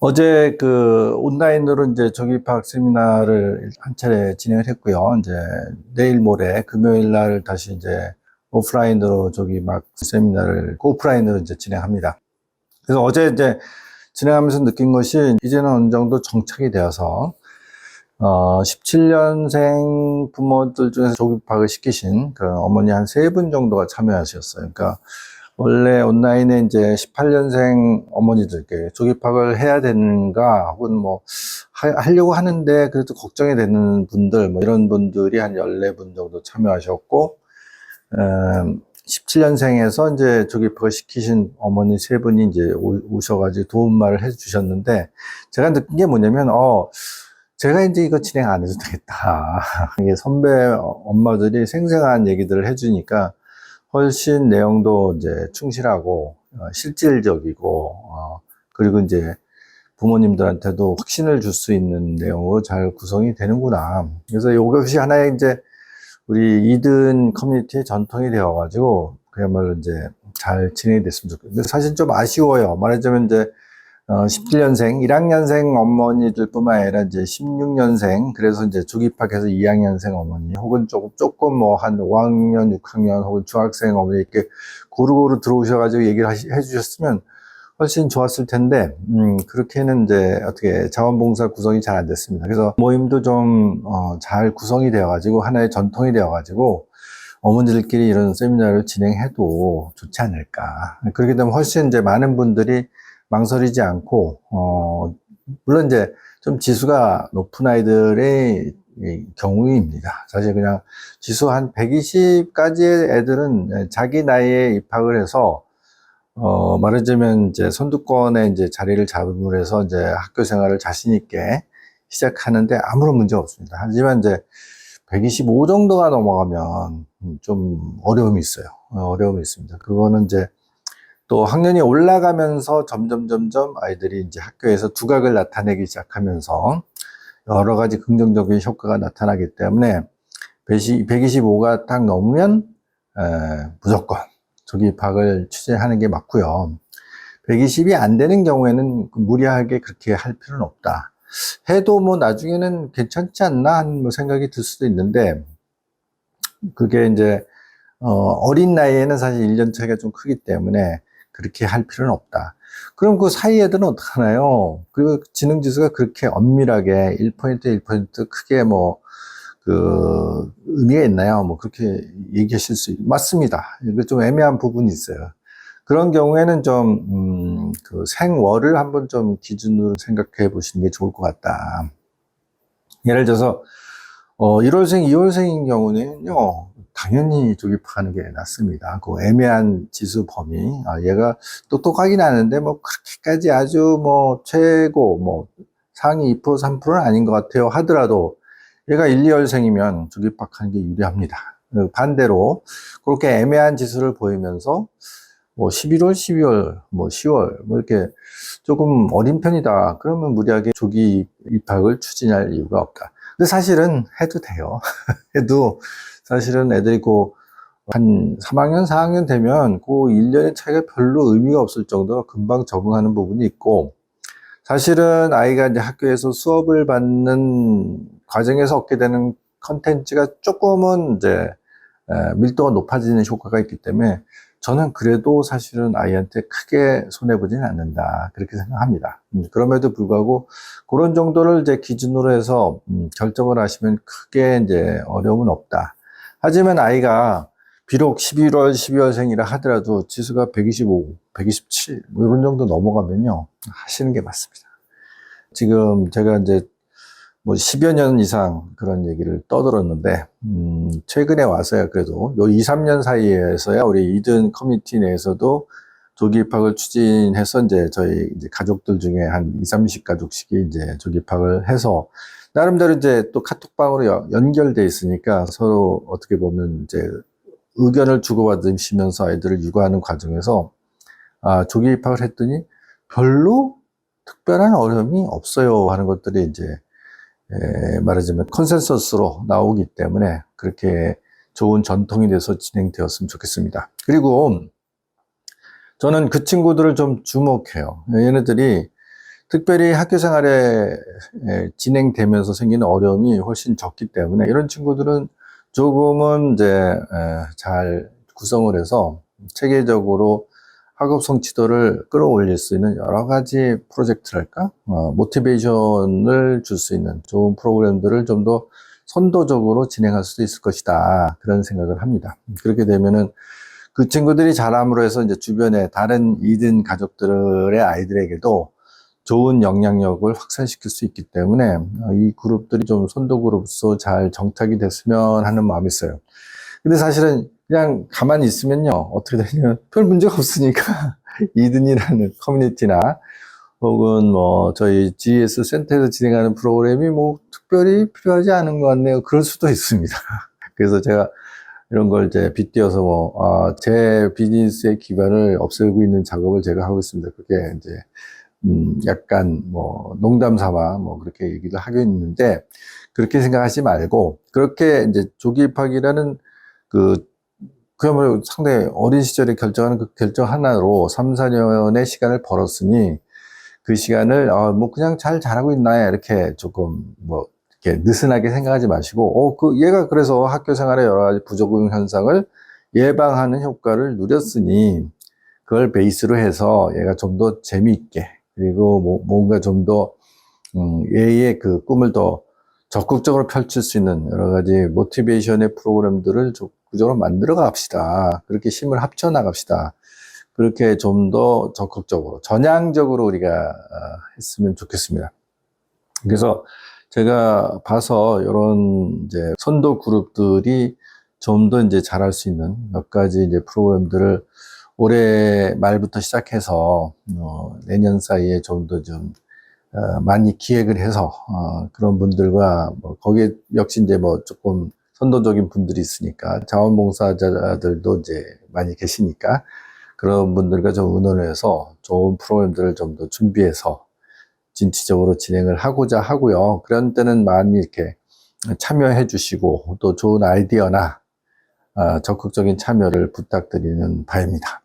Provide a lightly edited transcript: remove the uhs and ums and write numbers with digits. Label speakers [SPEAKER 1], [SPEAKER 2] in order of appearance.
[SPEAKER 1] 어제 그 온라인으로 이제 조기 파악 세미나를 한 차례 진행을 했고요. 이제 내일 모레 금요일 날 다시 이제 오프라인으로 조기 막 세미나를 오프라인으로 이제 진행합니다. 그래서 어제 이제 진행하면서 느낀 것이 이제는 어느 정도 정착이 되어서 17년생 부모들 중에서 조기 파악을 시키신 그 어머니 한 3분 정도가 참여하셨어요. 그러니까 원래 온라인에 이제 18년생 어머니들께 조기 파악을 해야 되는가, 혹은 뭐, 하려고 하는데 그래도 걱정이 되는 분들, 뭐 이런 분들이 한 14분 정도 참여하셨고, 17년생에서 이제 조기 파악을 시키신 어머니 3분이 이제 오셔가지고 도움말을 해 주셨는데, 제가 느낀 게 뭐냐면, 제가 이제 이거 진행 안 해도 되겠다. 이게 선배 엄마들이 생생한 얘기들을 해주니까, 훨씬 내용도 이제 충실하고 실질적이고 그리고 이제 부모님들한테도 확신을 줄 수 있는 내용으로 잘 구성이 되는구나. 그래서 이것이 하나의 이제 우리 이든 커뮤니티의 전통이 되어가지고 그야말로 이제 잘 진행이 됐으면 좋겠어요. 근데 사실 좀 아쉬워요. 말하자면 이제 17년생, 1학년생 어머니들 뿐만 아니라 이제 16년생, 그래서 이제 조기 파악해서 2학년생 어머니, 혹은 조금 뭐 한 5학년, 6학년, 혹은 중학생 어머니 이렇게 고루고루 들어오셔가지고 얘기를 해주셨으면 훨씬 좋았을 텐데, 그렇게는 이제 어떻게 자원봉사 구성이 잘 안 됐습니다. 그래서 모임도 좀, 잘 구성이 되어가지고, 하나의 전통이 되어가지고, 어머니들끼리 이런 세미나를 진행해도 좋지 않을까. 그렇게 되면 훨씬 이제 많은 분들이 망설이지 않고, 물론 이제 좀 지수가 높은 아이들의 경우입니다. 사실 그냥 지수 한 120까지의 애들은 자기 나이에 입학을 해서, 말하자면 이제 선두권에 이제 자리를 잡음으로 해서 이제 학교 생활을 자신있게 시작하는데 아무런 문제가 없습니다. 하지만 이제 125 정도가 넘어가면 좀 어려움이 있어요. 어려움이 있습니다. 그거는 이제 또 학년이 올라가면서 점점 아이들이 이제 학교에서 두각을 나타내기 시작하면서 여러 가지 긍정적인 효과가 나타나기 때문에 125가 딱 넘으면 무조건 조기 파악을 추진하는 게 맞고요. 120이 안 되는 경우에는 무리하게 그렇게 할 필요는 없다. 해도 뭐 나중에는 괜찮지 않나 하는 뭐 생각이 들 수도 있는데, 그게 이제 어린 나이에는 사실 1년 차이가 좀 크기 때문에 그렇게 할 필요는 없다. 그럼 그 사이 애들은 어떡하나요? 그 지능지수가 그렇게 엄밀하게 1% 1% 크게 뭐, 의미가 있나요? 뭐, 그렇게 얘기하실 맞습니다. 이거 좀 애매한 부분이 있어요. 그런 경우에는 좀, 생월을 한번 좀 기준으로 생각해 보시는 게 좋을 것 같다. 예를 들어서, 1월생, 2월생인 경우는요, 당연히 조기 파악하는 게 낫습니다. 그 애매한 지수 범위. 얘가 똑똑하긴 하는데, 뭐, 그렇게까지 아주 뭐, 최고, 뭐, 상위 2%, 3%는 아닌 것 같아요. 하더라도, 얘가 1, 2월생이면 조기 파악하는 게 유리합니다. 반대로, 그렇게 애매한 지수를 보이면서, 뭐, 11월, 12월, 뭐, 10월, 뭐, 이렇게 조금 어린 편이다. 그러면 무리하게 조기 입학을 추진할 이유가 없다. 근데 사실은 해도 돼요. 해도 사실은 애들이 한 3학년, 4학년 되면 그 1년의 차이가 별로 의미가 없을 정도로 금방 적응하는 부분이 있고, 사실은 아이가 이제 학교에서 수업을 받는 과정에서 얻게 되는 컨텐츠가 조금은 이제 밀도가 높아지는 효과가 있기 때문에 저는 그래도 사실은 아이한테 크게 손해보지는 않는다. 그렇게 생각합니다. 그럼에도 불구하고 그런 정도를 이제 기준으로 해서 결정을 하시면 크게 이제 어려움은 없다. 하지만 아이가 비록 11월, 12월생이라 하더라도 지수가 125, 127, 뭐 이런 정도 넘어가면요, 하시는 게 맞습니다. 지금 제가 이제 뭐 10여 년 이상 그런 얘기를 떠들었는데, 최근에 와서야 그래도 요 2, 3년 사이에서야 우리 이든 커뮤니티 내에서도 조기 입학을 추진해서 이제 저희 이제 가족들 중에 한 20, 30 가족씩이 이제 조기 입학을 해서 나름대로 이제 또 카톡방으로 연결돼 있으니까 서로 어떻게 보면 이제 의견을 주고받으시면서 아이들을 육아하는 과정에서 조기 입학을 했더니 별로 특별한 어려움이 없어요 하는 것들이 이제 말하자면 컨센서스로 나오기 때문에 그렇게 좋은 전통이 돼서 진행되었으면 좋겠습니다. 그리고 저는 그 친구들을 좀 주목해요. 얘네들이 특별히 학교 생활에 진행되면서 생기는 어려움이 훨씬 적기 때문에 이런 친구들은 조금은 이제 잘 구성을 해서 체계적으로 학업 성취도를 끌어올릴 수 있는 여러 가지 프로젝트랄까? 모티베이션을 줄 수 있는 좋은 프로그램들을 좀 더 선도적으로 진행할 수도 있을 것이다. 그런 생각을 합니다. 그렇게 되면은 그 친구들이 잘함으로 해서 이제 주변에 다른 이든 가족들의 아이들에게도 좋은 영향력을 확산시킬 수 있기 때문에 이 그룹들이 좀 선도 그룹으로서 잘 정착이 됐으면 하는 마음이 있어요. 근데 사실은 그냥 가만히 있으면요, 어떻게 되냐면 별 문제가 없으니까 이든이라는 커뮤니티나 혹은 뭐 저희 GS 센터에서 진행하는 프로그램이 뭐 특별히 필요하지 않은 것 같네요. 그럴 수도 있습니다. 그래서 제가 이런 걸 이제 빗대어서 제 비즈니스의 기반을 없애고 있는 작업을 제가 하고 있습니다. 그게 이제 약간 뭐 농담 삼아 뭐 그렇게 얘기를 하고 있는데, 그렇게 생각하지 말고 그렇게 이제 조기 입학이라는 그야말로 상당히 어린 시절에 결정하는 그 결정 하나로 3, 4년의 시간을 벌었으니 그 시간을 뭐 그냥 잘 자라고 있나 이렇게 조금 뭐 이렇게 느슨하게 생각하지 마시고 얘가 그래서 학교 생활의 여러 가지 부적응 현상을 예방하는 효과를 누렸으니 그걸 베이스로 해서 얘가 좀 더 재미있게, 그리고 뭔가 좀 더 얘의 그 꿈을 더 적극적으로 펼칠 수 있는 여러 가지 모티베이션의 프로그램들을 적극적으로 만들어 갑시다. 그렇게 힘을 합쳐 나갑시다. 그렇게 좀 더 적극적으로, 전향적으로 우리가 했으면 좋겠습니다. 그래서 제가 봐서 이런 이제 선도 그룹들이 좀 더 이제 잘할 수 있는 몇 가지 이제 프로그램들을 올해 말부터 시작해서 내년 사이에 좀 더 많이 기획을 해서 그런 분들과 뭐 거기에 역시 이제 뭐 조금 선도적인 분들이 있으니까 자원봉사자들도 이제 많이 계시니까 그런 분들과 좀 의논을 해서 좋은 프로그램들을 좀 더 준비해서 진취적으로 진행을 하고자 하고요. 그런 때는 많이 이렇게 참여해 주시고 또 좋은 아이디어나 적극적인 참여를 부탁드리는 바입니다.